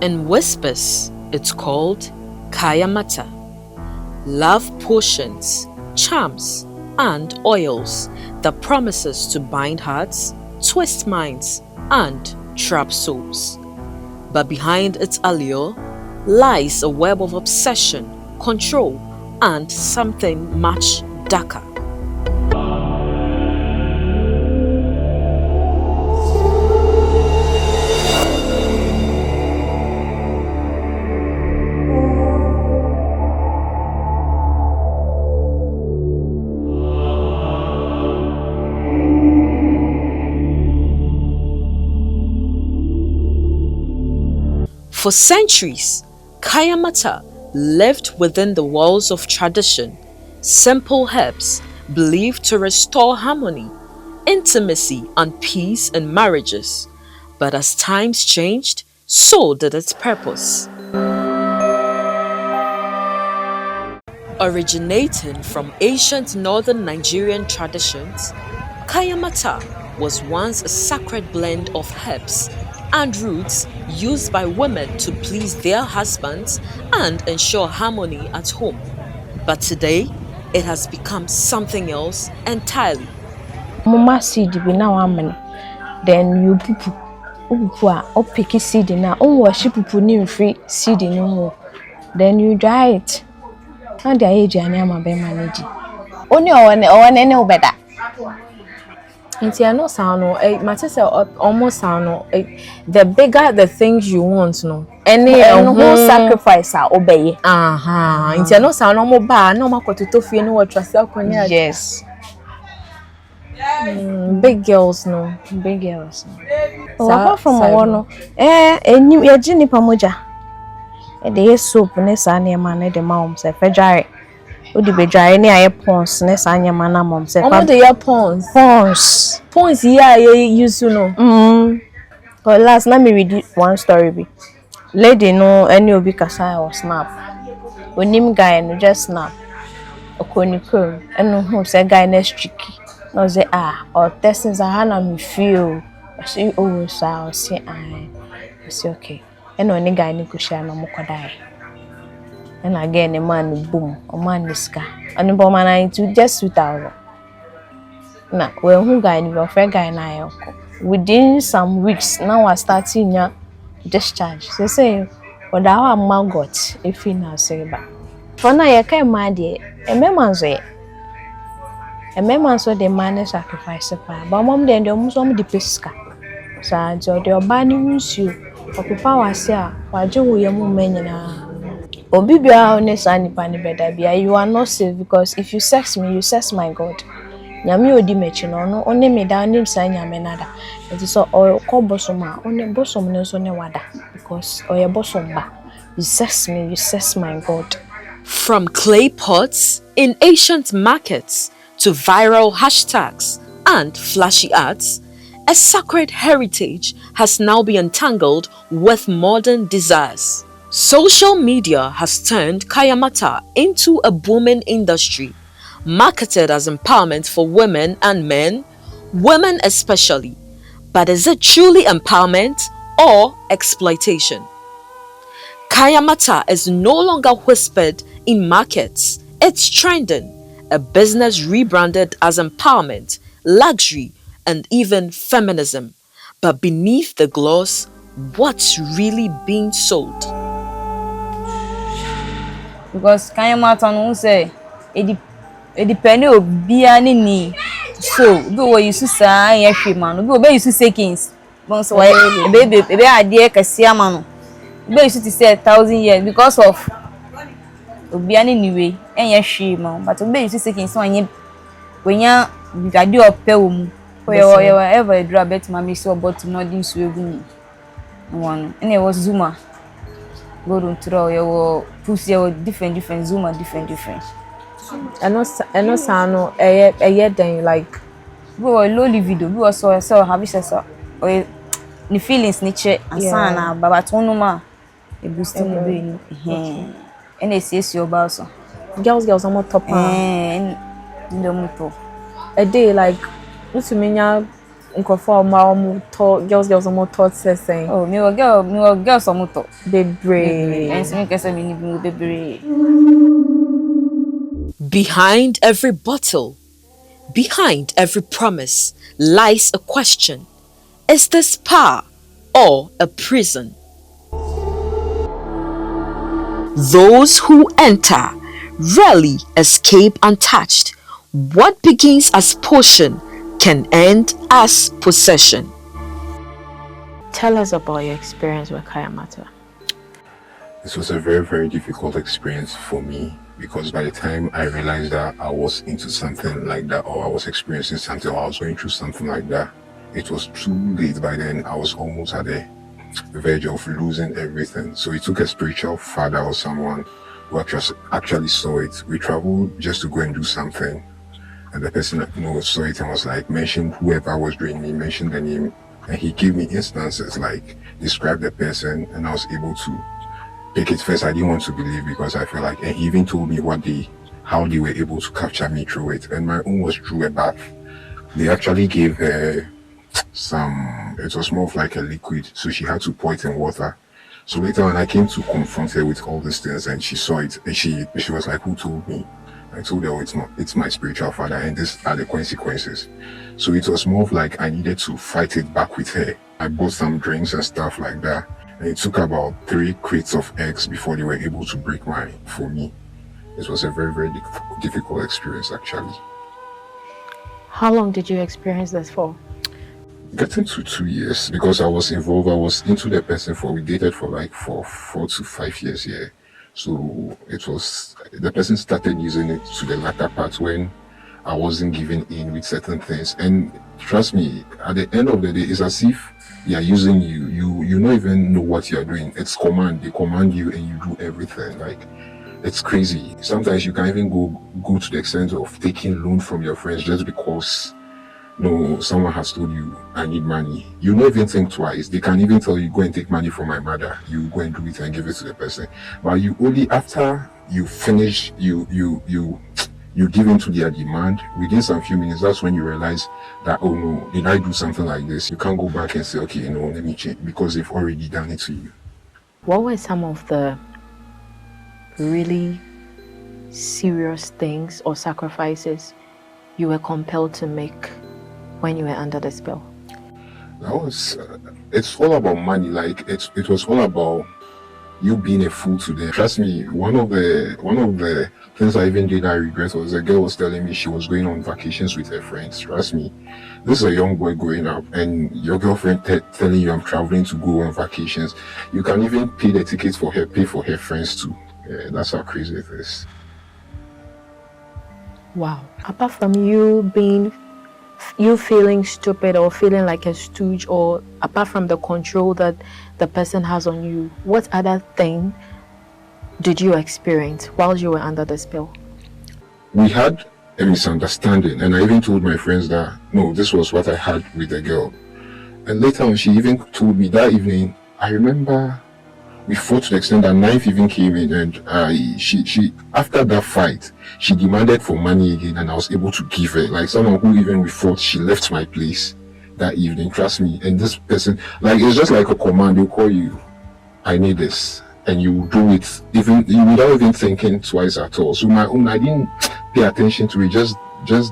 In whispers, it's called Kayamata. Love potions, charms, and oils that promises to bind hearts, twist minds, and trap souls. But behind its allure lies a web of obsession, control, and something much darker. For centuries, Kayamata lived within the walls of tradition, simple herbs believed to restore harmony, intimacy, and peace in marriages. But as times changed, so did its purpose. Originating from ancient northern Nigerian traditions, Kayamata was once a sacred blend of herbs and roots used by women to please their husbands and ensure harmony at home. But today, it has become something else entirely. Mama seed be now amen. Then you pupu or picky seed now. Oh, wash pupu new free seed in no. Then you dry it. And the age I am be managing. Only one any better. It's no sound almost sound the bigger the things you want no any whole sacrifice obey it's no sound no bar no makoto to fie no trust yes big girls no apart from one any ya jini pamoja e dey soap ne sa na ma ne de ma se fe dware odi be dware ne aye pons ne sa anya ma na mom se fa de ya pons yeah use no but last let me read one story be lady no any obi kasa or snap onim guy no just snap okonikom eno who say guy next tricky no say or testings I na me feel I say oh so I say I say okay eno any guy ni ko share no mokodai and again a man boom a man niska and bomana to just 2,000 na when who guy ni friend guy na within some weeks now I starting your discharge so say what our man got if he now say back for now you can mad a member so the man sacrifice but mom then the almost the pesca so the bani wins you or people was here wajo we mu menina obibia honest and pani better be you are not safe because if you sex me you sex my God. Nyame odi mechi no only me down nim say nyame nada it is so or ko bosoma only bosom no so ne wada because or your bosom ba you sex me you sex my God. From clay pots in ancient markets to viral hashtags and flashy ads, a sacred heritage has now been entangled with modern desires. Social media has turned Kayamata into a booming industry, marketed as empowerment for women and men, women especially. But is it truly empowerment or exploitation? Kayamata is no longer whispered in markets. It's trending, a business rebranded as empowerment, luxury, and even feminism. But beneath the gloss, what's really being sold? Because Kayamata no say it depend obi ani ni so be we use say yan hwe man be use seconds bon so be ade kase ama no be use to say 1,000 years because of obi ani ni we yan hwe man but be use seconds so anya wenya bigade ope wo mu we ever draw bet mama so about no din so egu ni one and it was Zuma go to throw your pussy different Zuma different I know sano then like go low video we also have this or the feelings nature and sana baba tonu ma e boosting the brain and they say your boss girls are more top in the motor a day like what you mean girls almost thought saying. Oh, me a girl some to. Baby. And so me kese me ni baby. Behind every bottle, behind every promise lies a question. Is this spa or a prison? Those who enter rarely escape untouched. What begins as portion can end as possession. Tell us about your experience with Kayamata. This was a very, very difficult experience for me because by the time I realized that I was into something like that, or I was experiencing something, or I was going through something like that, it was too late. By then, I was almost at the verge of losing everything. So it took a spiritual father or someone who actually saw it. We traveled just to go and do something, and the person saw it and was like, mentioned whoever was doing me, mentioned the name, and he gave me instances like describe the person, and I was able to pick it. First I didn't want to believe because I felt like, and he even told me how they were able to capture me through it, and my own was through a bath. They actually gave her it was more of like a liquid, so she had to pour it in water. So later when I came to confront her with all these things and she saw it, and she was like, who told me? I told her, oh, it's my spiritual father, and these are the consequences. So it was more of like I needed to fight it back with her. I bought some drinks and stuff like that, and it took about 3 crates of eggs before they were able to break for me. It was a very, very difficult experience actually. How long did you experience this for? Getting to 2 years because I was involved. I was into the person we dated for like 4 to 5 years, yeah. So it was, the person started using it to the latter part when I wasn't giving in with certain things. And trust me, at the end of the day, it's as if they are using you. You don't even know what you're doing. It's command. They command you and you do everything. Like, it's crazy. Sometimes you can even go to the extent of taking loan from your friends just because someone has told you, I need money. You don't even think twice. They can even tell you, go and take money from my mother. You go and do it and give it to the person. But you only, after you finish, you give in to their demand. Within some few minutes, that's when you realize that, oh no, did I do something like this? You can't go back and say, okay, let me change, because they've already done it to you. What were some of the really serious things or sacrifices you were compelled to make when you were under the spell? That was, it's all about money. Like it was all about you being a fool to them. Trust me, one of the things I even did I regret was a girl was telling me she was going on vacations with her friends. Trust me, this is a young boy growing up, and your girlfriend telling you I'm traveling to go on vacations. You can even pay the tickets for her, pay for her friends too. Yeah, that's how crazy it is. Wow. Apart from you feeling stupid or feeling like a stooge, or apart from the control that the person has on you, what other thing did you experience while you were under the spell? We had a misunderstanding, and I even told my friends that, no, this was what I had with the girl. And later on, she even told me that evening, I remember we fought to the extent that knife even came in, and she after that fight, she demanded for money again, and I was able to give her. Like someone who even we fought, she left my place that evening, trust me. And this person, like, it's just like a command. They'll call you, I need this, and you do it even without even thinking twice at all. So my own, I didn't pay attention to it, just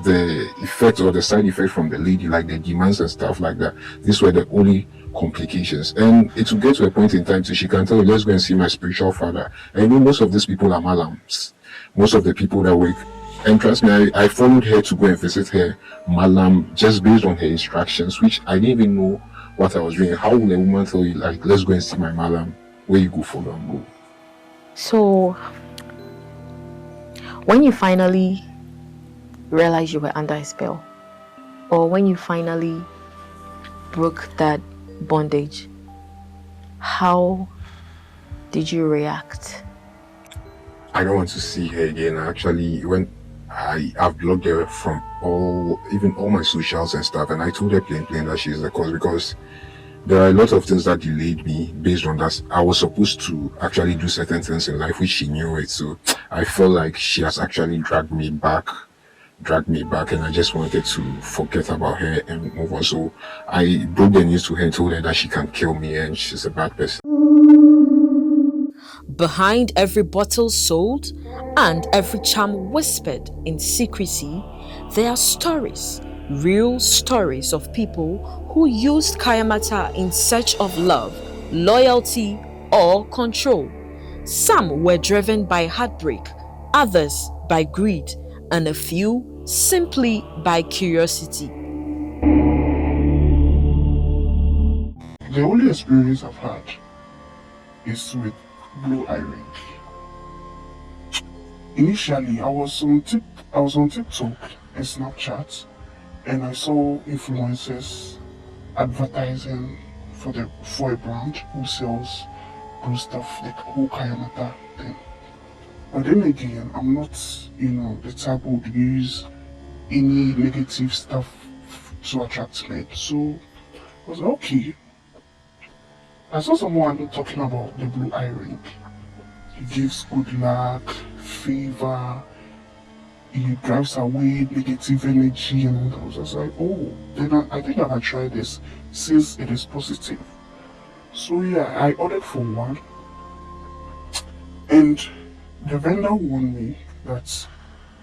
the effect or the side effect from the lady, like the demands and stuff like that. These were the only complications, and it will get to a point in time so she can tell you, let's go and see my spiritual father. And most of these people are malams, most of the people that work. And trust me, I followed her to go and visit her malam just based on her instructions, which I didn't even know what I was doing. How will a woman tell you, like, let's go and see my malam, where you go follow and go? So when you finally realized you were under a spell, or when you finally broke that bondage, how did you react? I don't want to see her again. Actually, when I've blocked her from all my socials and stuff, and I told her plain that she's the cause, because there are a lot of things that delayed me based on that. I was supposed to actually do certain things in life which she knew it, so I felt like she has actually dragged me back dragged me back, and I just wanted to forget about her and move on. So I broke the news to her and told her that she can kill me and she's a bad person. Behind every bottle sold and every charm whispered in secrecy, there are stories, real stories of people who used Kayamata in search of love, loyalty, or control. Some were driven by heartbreak, others by greed, and a few simply by curiosity. The only experience I've had is with blue eye ring. Initially, I was on TikTok and Snapchat, and I saw influencers advertising for a brand who sells blue stuff, like whole Kayamata thing. But then again, I'm not, the type who would use any negative stuff to attract men. So I was like, okay. I saw someone talking about the blue eye ring. It gives good luck, favor, it drives away negative energy and all that. I was just like, oh, then I think I can try this since it is positive. So yeah, I ordered for one, and the vendor warned me that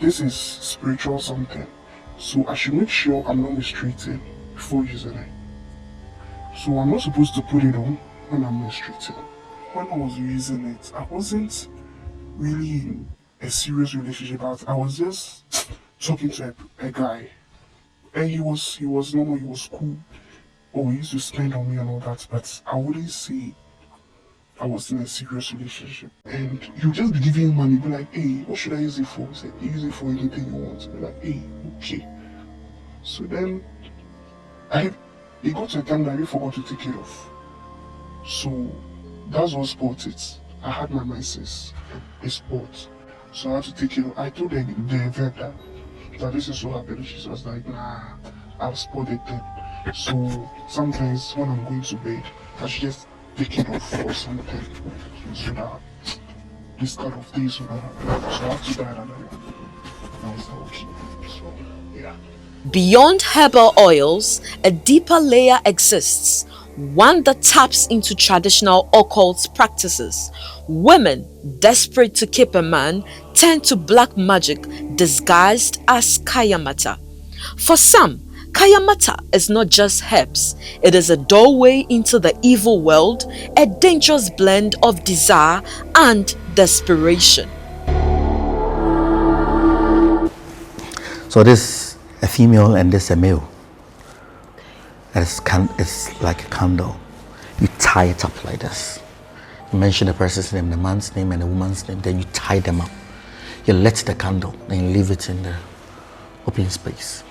this is spiritual something, so I should make sure I'm not mistreated before using it. So I'm not supposed to put it on when I'm mistreated. When I was using it, I wasn't really in a serious relationship. I was just talking to a guy, and he was normal, he was cool. Oh, he used to spend on me and all that, but I wouldn't say I was in a serious relationship. And you just be giving him money, be like, hey, what should I use it for? He said, use it for anything you want. Be like, hey, okay. So then it got to a time that I really forgot to take it off. So that's what sport it. I had my menses, a sport. So I had to take it off. I told the vendor that this is what happened. She was like, nah, I've spotted it. So sometimes when I'm going to bed, I should just take it off or something. So that this kind of things will not happen. So I have to die that I was like, okay. So yeah. Beyond herbal oils, a deeper layer exists, one that taps into traditional occult practices. Women, desperate to keep a man, turn to black magic disguised as Kayamata. For some, Kayamata is not just herbs, it is a doorway into the evil world, a dangerous blend of desire and desperation. So this a female and this a male. It's like a candle. You tie it up like this. You mention the person's name, the man's name and the woman's name, then you tie them up. You light the candle, then you leave it in the open space.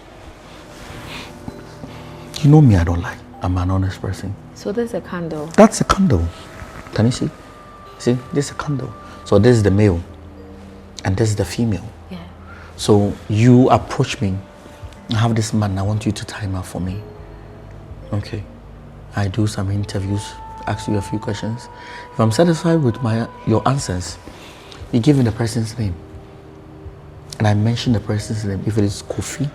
You know me, I don't lie. I'm an honest person. So there's a candle. That's a candle. Can you see? See, this is a candle. So this is the male and this is the female. Yeah. So you approach me. I have this man, I want you to tie him up for me. Okay. I do some interviews, ask you a few questions. If I'm satisfied with your answers, you give me the person's name. And I mention the person's name. If it is Kofi,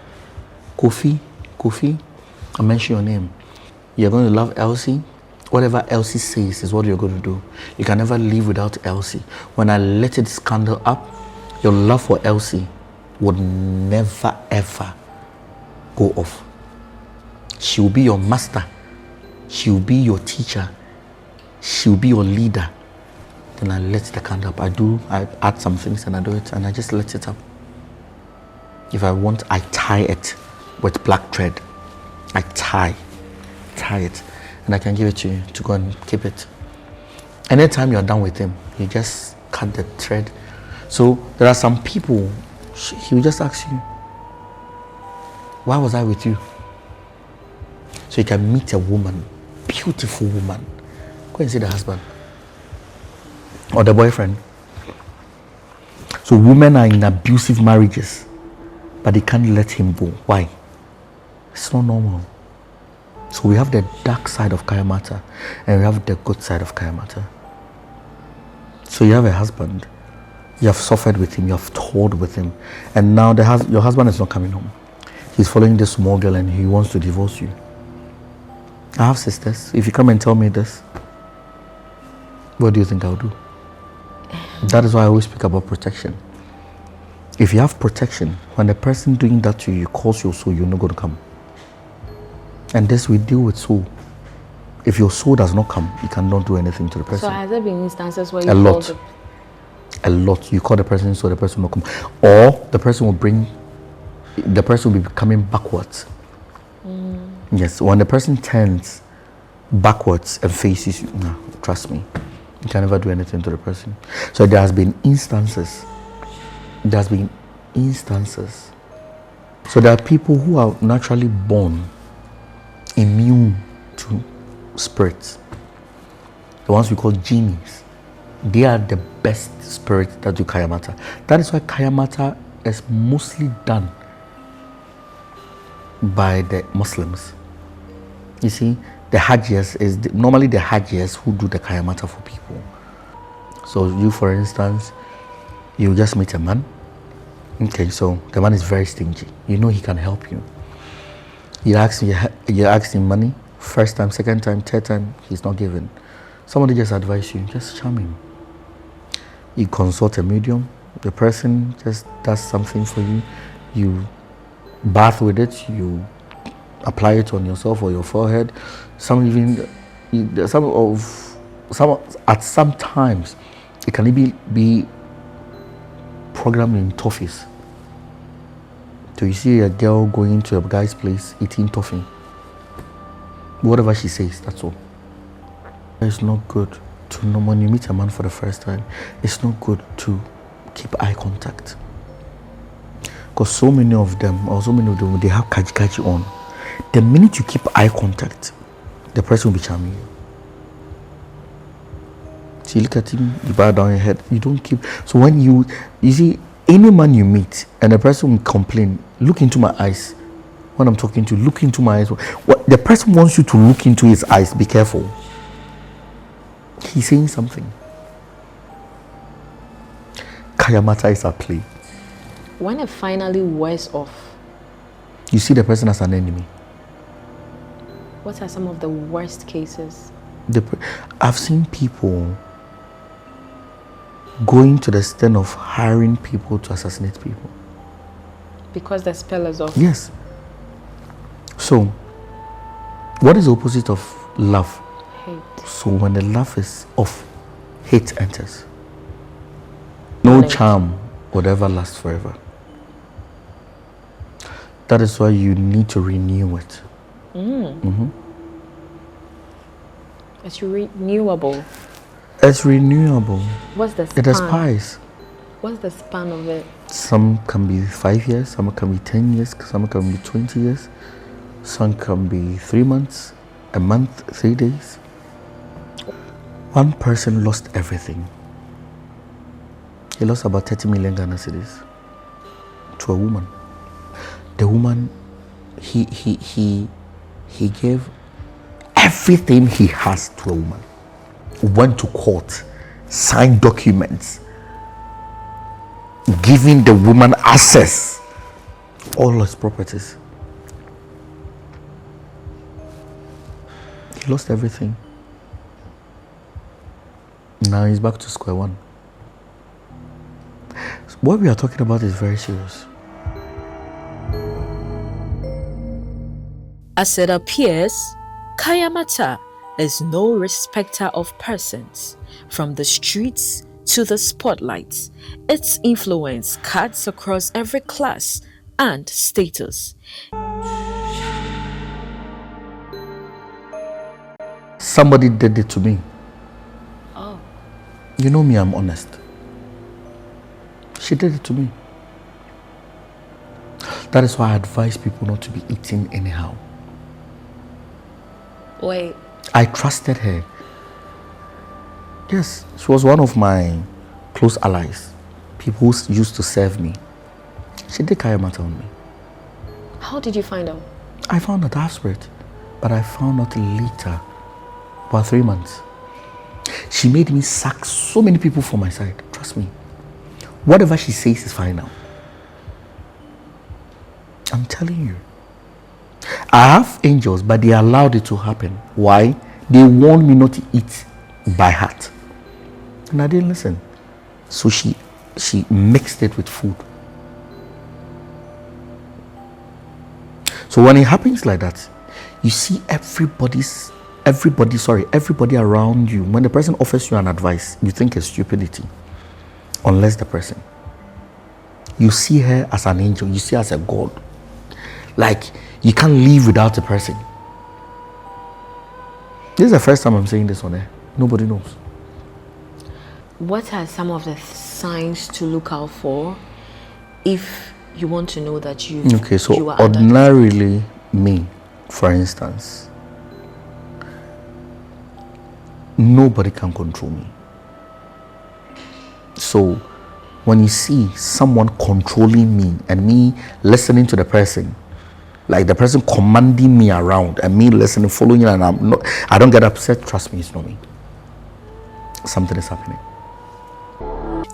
I mention your name. You're going to love Elsie. Whatever Elsie says is what you're going to do. You can never live without Elsie. When I let this candle up, your love for Elsie would never ever go off. She will be your master. She will be your teacher. She will be your leader. Then I let the candle up. I add some things and I do it and I just let it up. If I want, I tie it with black thread. I tie it, and I can give it to you to go and keep it. Anytime you're done with him, you just cut the thread. So there are some people, he will just ask you, why was I with you? So you can meet a woman, beautiful woman. Go and see the husband or the boyfriend. So women are in abusive marriages, but they can't let him go. Why? It's not normal. So we have the dark side of Kayamata and we have the good side of Kayamata. So you have a husband, You have suffered with him, you have toiled with him, and now your husband is not coming home. He's following this small girl and he wants to divorce you. I have sisters. If you come and tell me this, what do you think I'll do? That is why I always speak about protection. If you have protection, when the person doing that to you calls your soul, you're not going to come. And this we deal with soul. If your soul does not come, you cannot do anything to the person. So has there been instances where you called a lot. You call the person so the person will come. Or the person will be coming backwards. Yes, when the person turns backwards and faces you, no, trust me, you can never do anything to the person. So there has been instances. So there are people who are naturally born immune to spirits. The ones we call genies. They are the best spirits that do Kayamata. That is why Kayamata is mostly done by the Muslims. You see, the Hajjis normally the Hajjis who do the Kayamata for people. So you, for instance, you just meet a man. Okay, so the man is very stingy. You know he can help you. You ask him money, first time, second time, third time, he's not giving. Somebody just advise you, just charm him. You consult a medium, the person just does something for you, you bath with it, you apply it on yourself or your forehead. Sometimes it can even be programmed in toffees. So you see a girl going to a guy's place eating toffee. Whatever she says, that's all. It's not good to know when you meet a man for the first time. It's not good to keep eye contact. Because so many of them, they have kaji on. The minute you keep eye contact, the person will be charming you. So you look at him, you bow down your head, you don't keep. So when you see any man you meet and the person will complain, look into my eyes. When I'm talking to you, look into my eyes. What the person wants you to look into his eyes, be careful. He's saying something. Kayamata is at play. When it finally wears off, you see the person as an enemy. What are some of the worst cases? I've seen people going to the extent of hiring people to assassinate people. Because the spell is off? Yes. So, what is the opposite of love? Hate. So when the love is off, hate enters. No charm would ever last forever. That is why you need to renew it. It's renewable. It's renewable. What's the span? It expires. What's the span of it? Some can be 5 years, some can be 10 years, some can be 20 years, some can be 3 months, a month, 3 days. One person lost everything. He lost about 30 million Ghana cedis to a woman. The woman, he gave everything he has to a woman. Went to court, signed documents, giving the woman access, all his properties. He lost everything. Now he's back to square one. What we are talking about is very serious. As it appears, Kayamata is no respecter of persons. From the streets to the spotlights, its influence cuts across every class and status. Somebody did it to me. Oh. You know me, I'm honest. She did it to me. That is why I advise people not to be eating anyhow. Wait. I trusted her. Yes, she was one of my close allies. People who used to serve me. She did Kayamata on me. How did you find out? I found out after it, but I found out later, about 3 months. She made me sack so many people from my side. Trust me. Whatever she says is final. I'm telling you. I have angels, but they allowed it to happen. Why? They warned me not to eat by heart. And I didn't listen. So she mixed it with food. So when it happens like that, you see everybody around you. When the person offers you an advice, you think it's stupidity. Unless the person. You see her as an angel. You see her as a god. Like, you can't live without a person. This is the first time I'm saying this on air. Nobody knows. What are some of the signs to look out for if you want to know that you are ordinarily me, for instance, nobody can control me. So when you see someone controlling me and me listening to the person, like the person commanding me around and me listening, following, and I don't get upset, trust me, it's not me. Something is happening.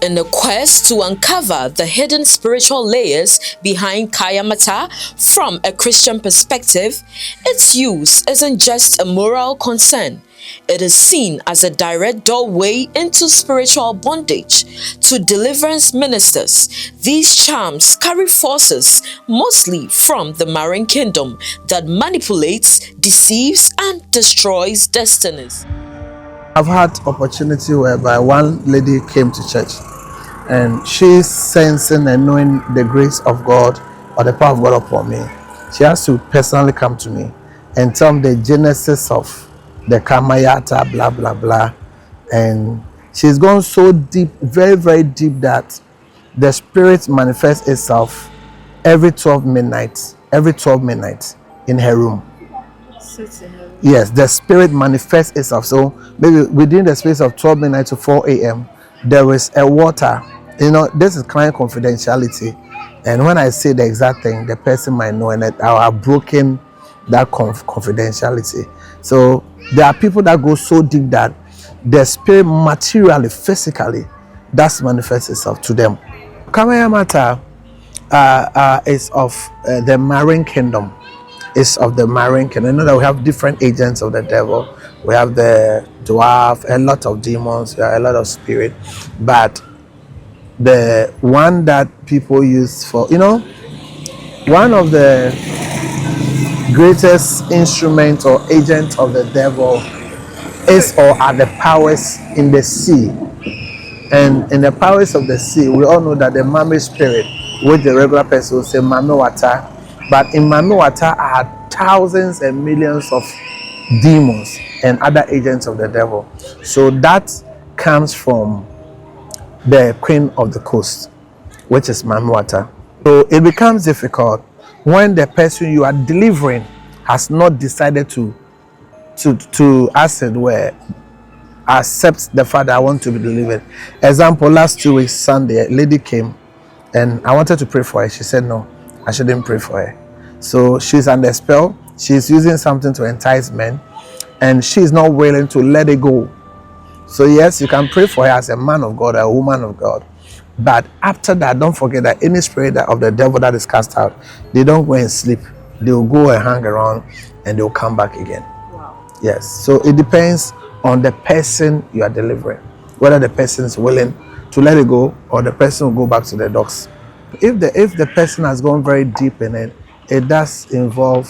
In a quest to uncover the hidden spiritual layers behind Kayamata from a Christian perspective, its use isn't just a moral concern. It is seen as a direct doorway into spiritual bondage. To deliverance ministers, these charms carry forces mostly from the marine kingdom that manipulates, deceives, and destroys destinies. I've had opportunity whereby one lady came to church and she's sensing and knowing the grace of God or the power of God upon me. She has to personally come to me and tell me the genesis of the Kamayata, blah, blah, blah. And she's gone so deep, very, very deep, that the spirit manifests itself every 12 midnight in her room. Yes, the spirit manifests itself. So maybe within the space of 12 midnight to 4 a.m., there is a water. You know, this is client confidentiality. And when I say the exact thing, the person might know, and that I have broken that confidentiality. So there are people that go so deep that the spirit materially, physically, does manifest itself to them. Kayamata is of the marine kingdom. Is of the marine kingdom. You know that we have different agents of the devil. We have the dwarf, a lot of demons, a lot of spirit. But the one that people use for, you know, one of the greatest instruments or agents of the devil is or are the powers in the sea. And in the powers of the sea, we all know that the Mame spirit, which the regular person will say Mame water, but in Mame water are thousands and millions of demons and other agents of the devil. So that comes from the queen of the coast, which is Mame water. So it becomes difficult when the person you are delivering has not decided to as it were, accept the fact that I want to be delivered. Example, last 2 weeks, Sunday, a lady came and I wanted to pray for her. She said, no, I shouldn't pray for her. So she's under spell. She's using something to entice men and she's not willing to let it go. So yes, you can pray for her as a man of God or a woman of God. But after that, don't forget that any spirit of the devil that is cast out, they don't go and sleep. They'll go and hang around and they'll come back again. Wow. Yes. So it depends on the person you are delivering, whether the person is willing to let it go or the person will go back to the docks. If the person has gone very deep in it, it does involve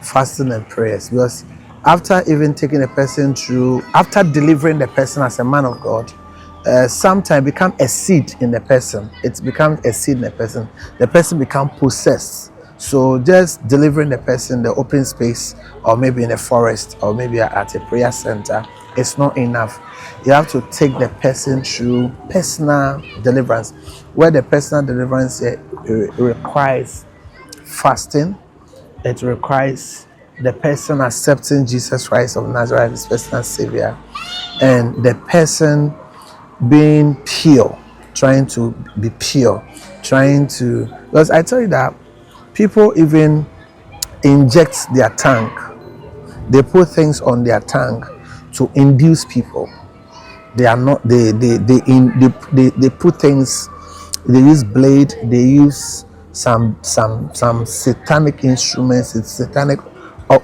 fasting and prayers, because after even taking a person through, after delivering the person as a man of God, sometimes become a seed in the person. It becomes a seed in the person. The person becomes possessed. So just delivering the person in the open space, or maybe in a forest, or maybe at a prayer center, it's not enough. You have to take the person through personal deliverance, where the personal deliverance requires fasting. It requires the person accepting Jesus Christ of Nazareth as personal savior, and the person being pure, trying to be pure, because I tell you that people even inject their tongue. They put things on their tongue to induce people. They are not. They put things They use blade. They use some satanic instruments. It's satanic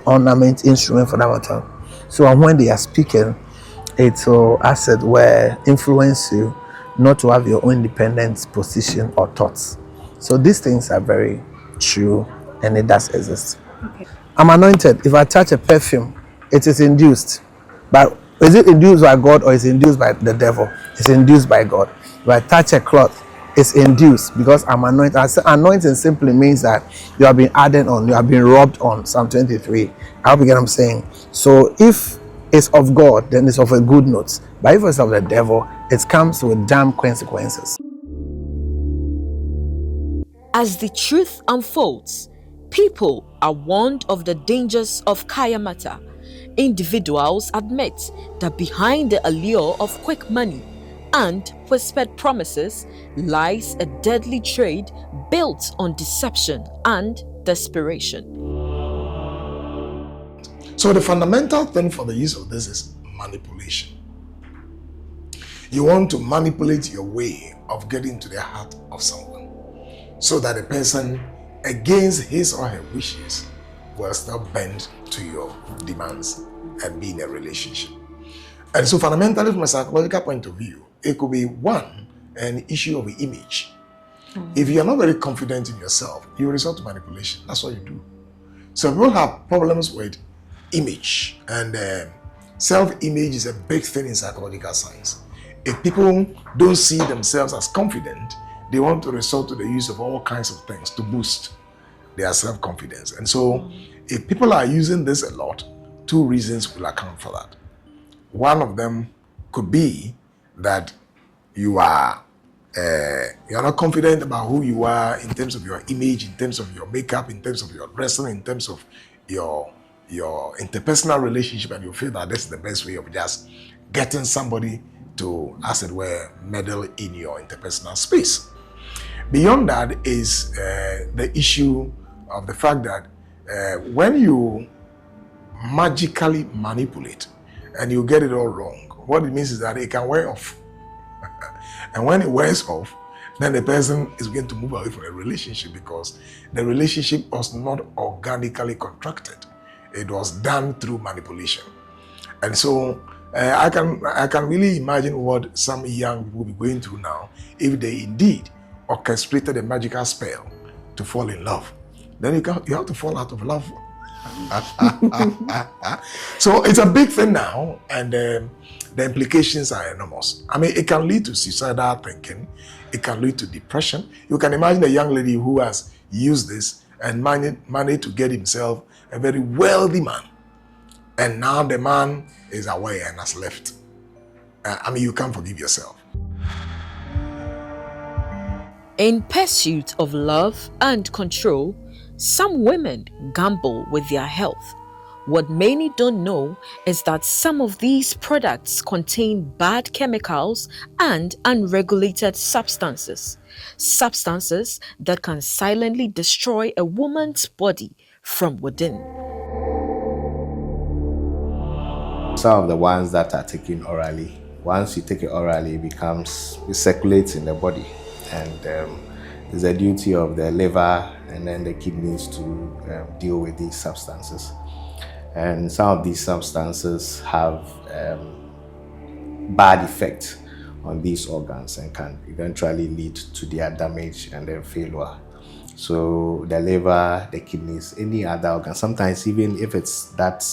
ornament instrument for that matter. So when they are speaking, it will asset where influence you not to have your own independent position or thoughts. So these things are very true and it does exist. I'm anointed. If I touch a perfume, it is induced. But is it induced by God or is it induced by the devil? It's induced by God. If I touch a cloth, it's induced because I'm anointed. I say anointing simply means that you have been added on, you have been rubbed on. Psalm 23. I hope you get what I'm saying. So if it's of God, then it's of a good note. But if it's of the devil, it comes with damn consequences. As the truth unfolds, people are warned of the dangers of Kayamata. Individuals admit that behind the allure of quick money and whispered promises lies a deadly trade built on deception and desperation. So the fundamental thing for the use of this is manipulation. You want to manipulate your way of getting to the heart of someone so that the person, against his or her wishes, will still bend to your demands and be in a relationship. And so fundamentally, from a psychological point of view, it could be an issue of image. If you are not very confident in yourself, you resort to manipulation. That's what you do. So people have problems with image, and self-image is a big thing in psychological science. If people don't see themselves as confident, they want to resort to the use of all kinds of things to boost their self-confidence. And so if people are using this a lot, two reasons will account for that. One of them could be that you are not confident about who you are in terms of your image, in terms of your makeup, in terms of your dressing, in terms of your interpersonal relationship, and you feel that this is the best way of just getting somebody to, as it were, meddle in your interpersonal space. Beyond that is the issue of the fact that when you magically manipulate and you get it all wrong, what it means is that it can wear off. And when it wears off, then the person is going to move away from the relationship because the relationship was not organically contracted. It was done through manipulation. And so I can really imagine what some young people will be going through now if they indeed orchestrated a magical spell to fall in love. Then you have to fall out of love. So it's a big thing now, and the implications are enormous. I mean, it can lead to suicidal thinking. It can lead to depression. You can imagine a young lady who has used this and managed to get himself a very wealthy man. And now the man is away and has left. I mean, you can't forgive yourself. In pursuit of love and control, some women gamble with their health. What many don't know is that some of these products contain bad chemicals and unregulated substances. Substances that can silently destroy a woman's body from within. Some of the ones that are taken orally, once you take it orally, it circulates in the body, and it's the duty of the liver and then the kidneys to deal with these substances. And some of these substances have bad effect on these organs and can eventually lead to their damage and then failure. So the liver, the kidneys, any other organ, sometimes even if it's that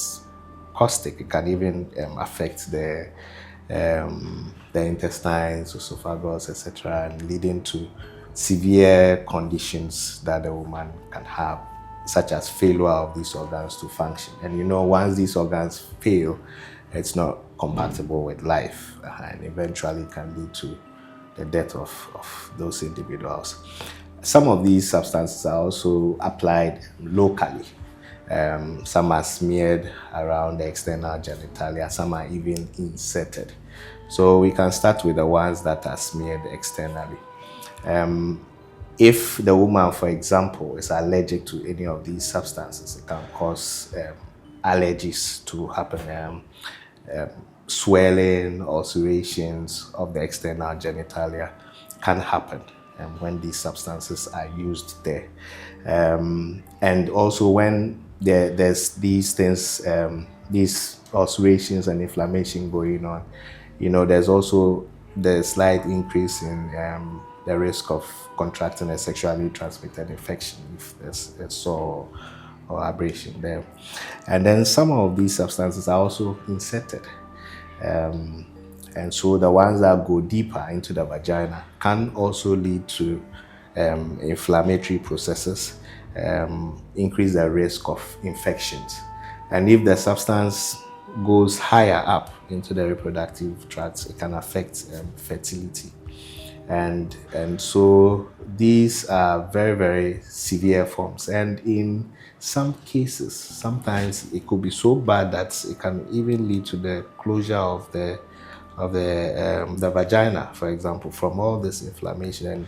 caustic, it can even affect the intestines, esophagus, etc., and leading to severe conditions that the woman can have, such as failure of these organs to function. And you know, once these organs fail, it's not compatible with life, and eventually can lead to the death of those individuals. Some of these substances are also applied locally. Some are smeared around the external genitalia, some are even inserted. So we can start with the ones that are smeared externally. If the woman, for example, is allergic to any of these substances, it can cause allergies to happen, swelling, ulcerations of the external genitalia can happen. when these substances are used there. And also when there's these things, these ulcerations and inflammation going on, there's also the slight increase in the risk of contracting a sexually transmitted infection if there's a sore or abrasion there. And then some of these substances are also inserted. And so the ones that go deeper into the vagina can also lead to inflammatory processes, increase the risk of infections. And if the substance goes higher up into the reproductive tract, it can affect fertility. And so these are very, very severe forms. And in some cases, sometimes it could be so bad that it can even lead to the closure of the vagina, for example, from all this inflammation.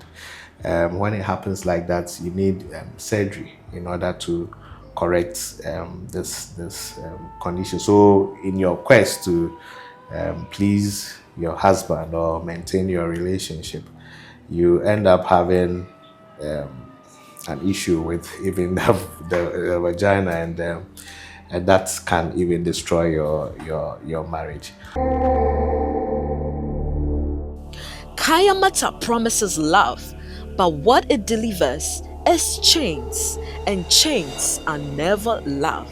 And when it happens like that, you need surgery in order to correct this condition. So in your quest to please your husband or maintain your relationship, you end up having an issue with even the vagina, and that can even destroy your marriage. Kayamata promises love, but what it delivers is chains, and chains are never love.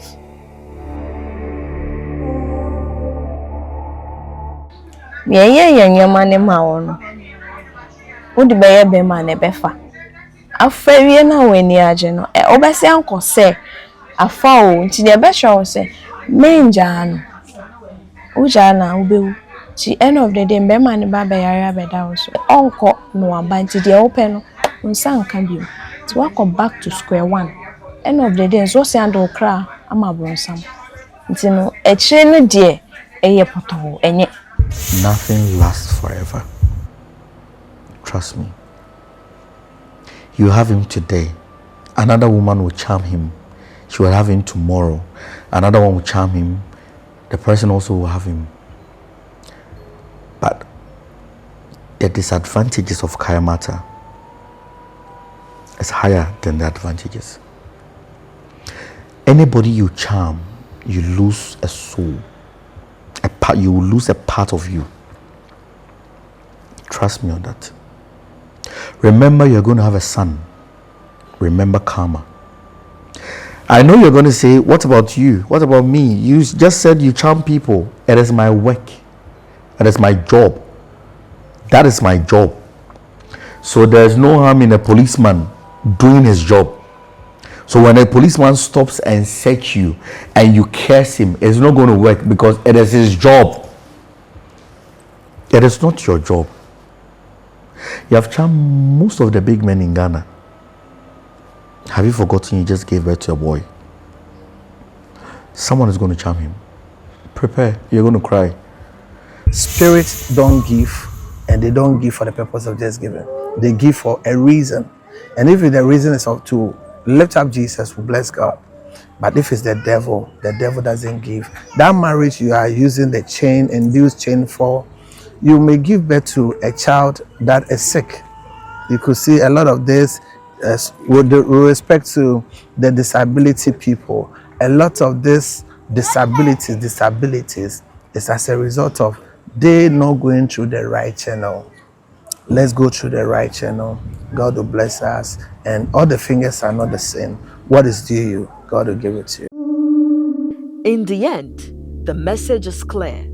Wodi beye be ma ne befa afawie na weni age no obese anko se afa o nti de be sure se menja no uja na ubewu ti end of the day be ma ne ba be yare abeda wo so onko no aba nti de ope no nsa nka bio ti wako back to square one. End of the day so se ando kra ama bronsam nti no ekire no de eye poto enye. Nothing lasts forever. Trust me. You have him today. Another woman will charm him. She will have him tomorrow. Another one will charm him. The person also will have him. But the disadvantages of Kayamata is higher than the advantages. Anybody you charm, you lose a soul. You will lose a part of you. Trust me on that. Remember, you're going to have a son. Remember karma. I know you're going to say, what about you? What about me? You just said you charm people. It is my work. It is my job. That is my job. So there's no harm in a policeman doing his job. So when a policeman stops and searches you and you curse him, it's not going to work because it is his job. It is not your job. You have charmed most of the big men in Ghana. Have you forgotten you just gave birth to a boy? Someone is going to charm him. Prepare. You're going to cry. Spirits don't give, and they don't give for the purpose of just giving. They give for a reason. And if the reason is to lift up Jesus, we bless God. But if it's the devil doesn't give. That marriage you are using the induced chain for, you may give birth to a child that is sick. You could see a lot of this with respect to the disability people. A lot of this disabilities is as a result of they not going through the right channel. Let's go through the right channel. God will bless us. And all the fingers are not the same. What is due you, God will give it to you. In the end, the message is clear.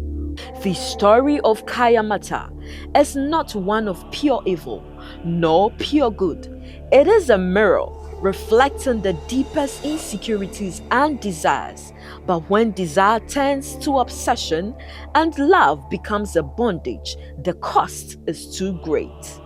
The story of Kayamata is not one of pure evil, nor pure good. It is a mirror reflecting the deepest insecurities and desires. But when desire turns to obsession and love becomes a bondage, the cost is too great.